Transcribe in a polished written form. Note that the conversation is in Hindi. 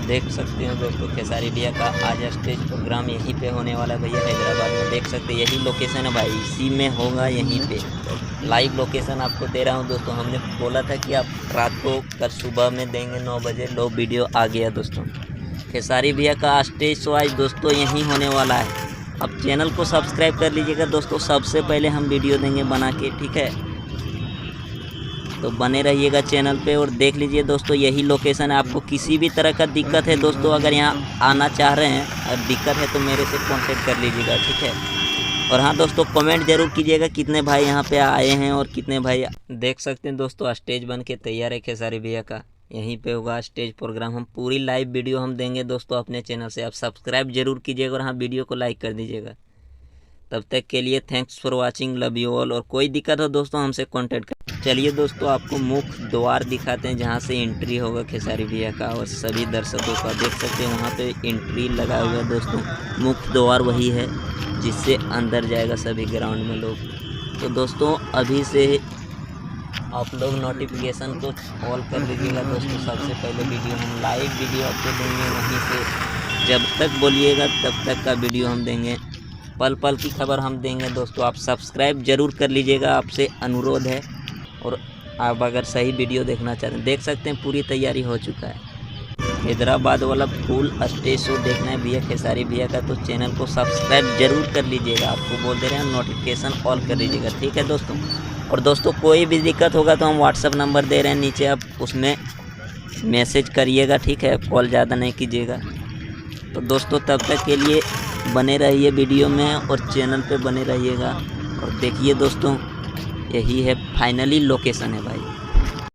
देख सकते हैं दोस्तों खेसारी भैया का आज स्टेज प्रोग्राम यहीं पे होने वाला है भैया, हैदराबाद में। देख सकते हैं यही लोकेशन है भाई, इसी में होगा यहीं पे। लाइव लोकेशन आपको दे रहा हूँ दोस्तों। हमने बोला था कि आप रात को कल सुबह में देंगे 9 बजे, लो वीडियो आ गया दोस्तों। खेसारी भैया का स्टेज शो आज दोस्तों यहीं होने वाला है। अब चैनल को सब्सक्राइब कर लीजिएगा दोस्तों, सबसे पहले हम वीडियो देंगे बना के, ठीक है। तो बने रहिएगा चैनल पे और देख लीजिए दोस्तों, यही लोकेशन है। आपको किसी भी तरह का दिक्कत है दोस्तों, अगर यहाँ आना चाह रहे हैं और दिक्कत है तो मेरे से कांटेक्ट कर लीजिएगा, ठीक है। और हाँ दोस्तों, कमेंट जरूर कीजिएगा कितने भाई यहाँ पे आए हैं और कितने भाई। देख सकते हैं दोस्तों स्टेज बन के तैयार है खेसारी भैया का, यहीं पे होगा स्टेज प्रोग्राम। हम पूरी लाइव वीडियो हम देंगे दोस्तों अपने चैनल से। आप सब्सक्राइब जरूर कीजिएगा और हाँ वीडियो को लाइक कर दीजिएगा। तब तक के लिए thanks for watching, love you all. और कोई दिक्कत हो दोस्तों हमसे कांटेक्ट कर। चलिए दोस्तों आपको मुख्य द्वार दिखाते हैं जहाँ से एंट्री होगा खेसारी भैया का और सभी दर्शकों का। देख सकते हैं वहाँ पे एंट्री लगा हुआ है दोस्तों। मुख्य द्वार वही है जिससे अंदर जाएगा सभी ग्राउंड में लोग। तो दोस्तों अभी से आप लोग नोटिफिकेशन को ऑल कर लीजिएगा दोस्तों। सबसे पहले वीडियो हम लाइव वीडियो आपको देंगे वहीं से। जब तक बोलिएगा तब तक का वीडियो हम देंगे, पल पल की खबर हम देंगे दोस्तों। आप सब्सक्राइब जरूर कर लीजिएगा, आपसे अनुरोध है। और आप अगर सही वीडियो देखना चाहते हैं, देख सकते हैं पूरी तैयारी हो चुका है। हैदराबाद वाला फुल स्टेज शो देखना है भैया खेसारी भैया का, तो चैनल को सब्सक्राइब जरूर कर लीजिएगा। आपको बोल दे रहे हैं नोटिफिकेशन ऑल कर लीजिएगा, ठीक है दोस्तों। और दोस्तों कोई भी दिक्कत होगा तो हम व्हाट्सअप नंबर दे रहे हैं नीचे, आप उसमें मैसेज करिएगा, ठीक है। कॉल ज़्यादा नहीं कीजिएगा। तो दोस्तों तब तक के लिए बने रहिए वीडियो में और चैनल पे बने रहिएगा। और देखिए दोस्तों यही है फाइनली लोकेशन है भाई।